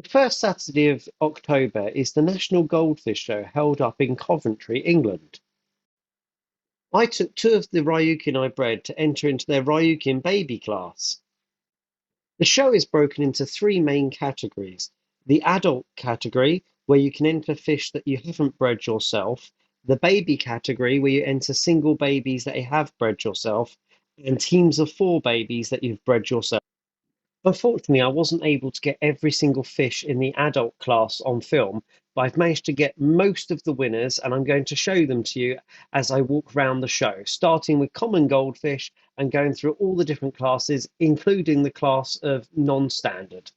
The first Saturday of October is the National Goldfish Show held up in Coventry, England. I took two of the Ryukin I bred to enter into their Ryukin baby class. The show is broken into three main categories: the adult category, where you can enter fish that you haven't bred yourself, the baby category, where you enter single babies that you have bred yourself, and teams of four babies that you've bred yourself. Unfortunately, I wasn't able to get every single fish in the adult class on film, but I've managed to get most of the winners, and I'm going to show them to you as I walk around the show, starting with common goldfish and going through all the different classes, including the class of non-standard.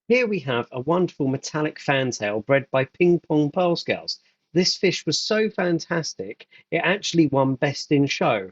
Here we have a wonderful metallic fantail bred by Ping Pong Pearlscales. This fish was so fantastic, it actually won Best in Show.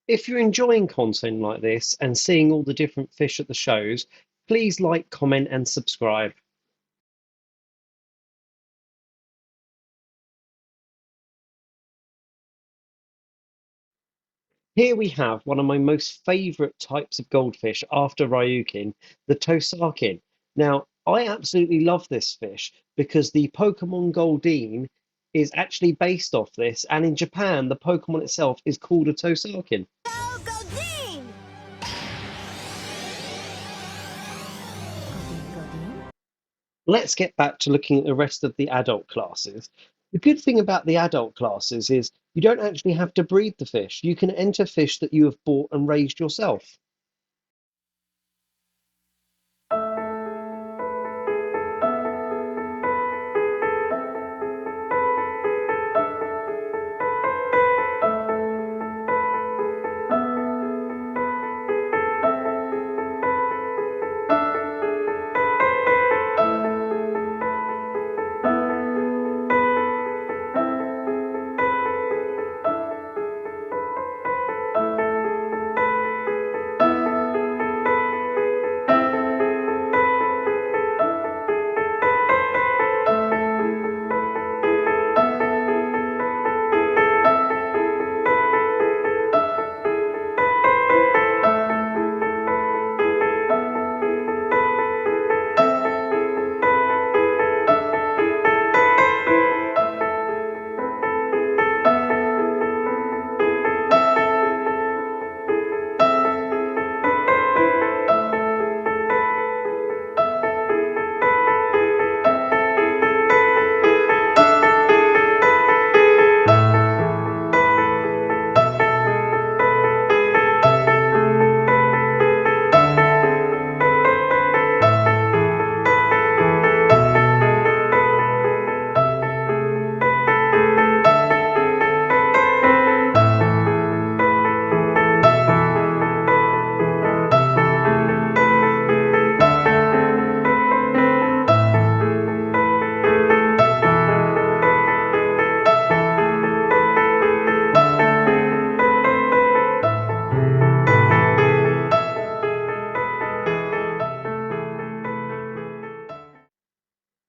If you're enjoying content like this and seeing all the different fish at the shows, please like, comment, and subscribe. Here we have one of my most favourite types of goldfish after Ryukin, the Toaskin. Now, I absolutely love this fish because the Pokemon Goldeen is actually based off this, and in Japan, the Pokemon itself is called a Toaskin. Let's get back to looking at the rest of the adult classes. The good thing about the adult classes is you don't actually have to breed the fish. You can enter fish that you have bought and raised yourself.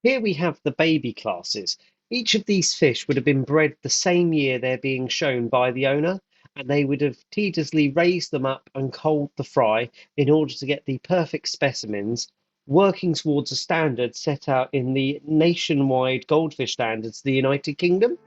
Here we have the baby classes. Each of these fish would have been bred the same year they're being shown by the owner, and they would have tediously raised them up and culled the fry in order to get the perfect specimens, working towards a standard set out in the Nationwide Goldfish Standards of the United Kingdom.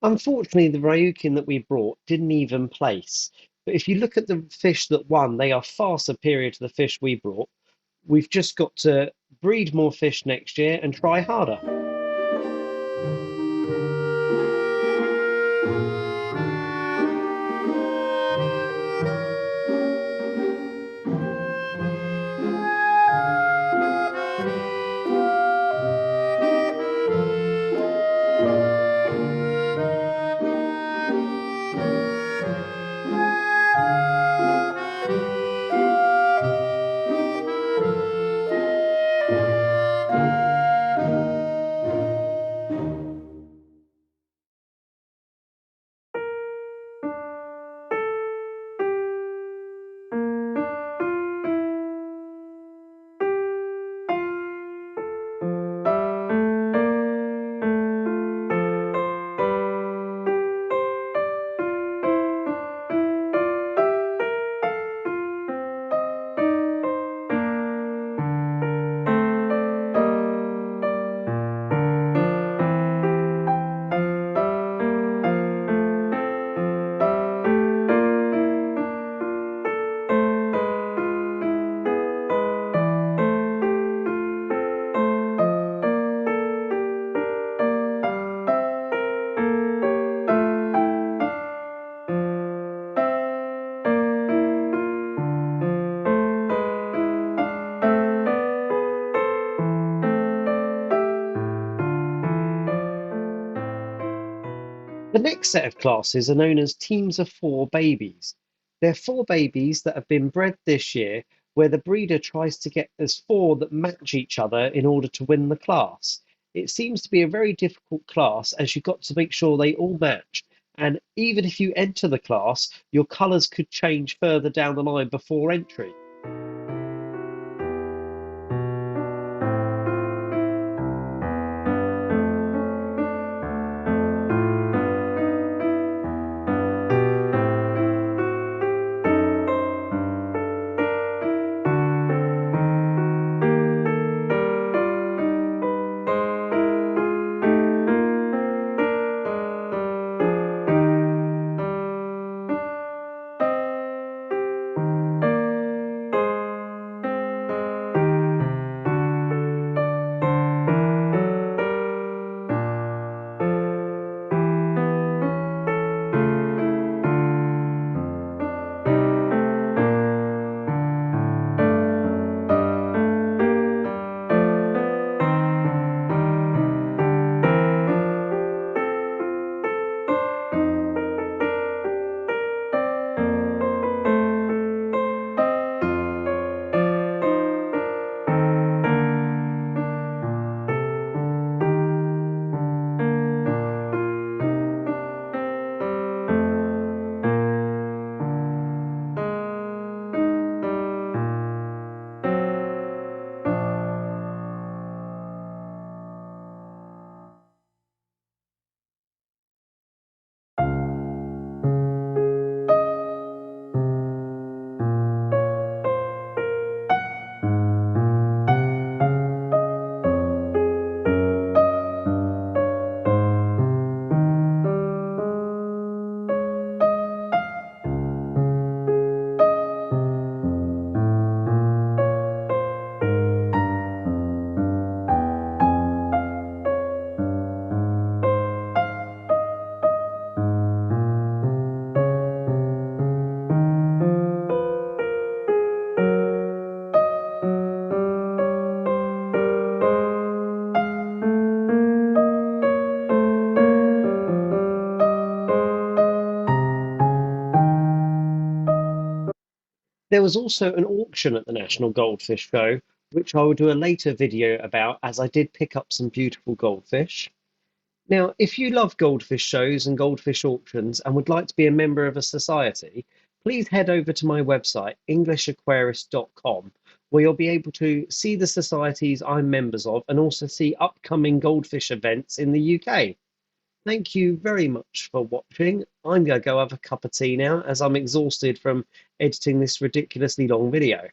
Unfortunately, the Ryukin that we brought didn't even place. But if you look at the fish that won, they are far superior to the fish we brought. We've just got to breed more fish next year and try harder. The next set of classes are known as teams of four babies. They're four babies that have been bred this year, where the breeder tries to get as four that match each other in order to win the class. It seems to be a very difficult class as you've got to make sure they all match. And even if you enter the class, your colours could change further down the line before entry. There was also an auction at the National Goldfish Show, which I will do a later video about as I did pick up some beautiful goldfish. Now, if you love goldfish shows and goldfish auctions and would like to be a member of a society, please head over to my website, englishaquarist.com, where you'll be able to see the societies I'm members of and also see upcoming goldfish events in the UK. Thank you very much for watching. I'm going to go have a cup of tea now as I'm exhausted from editing this ridiculously long video.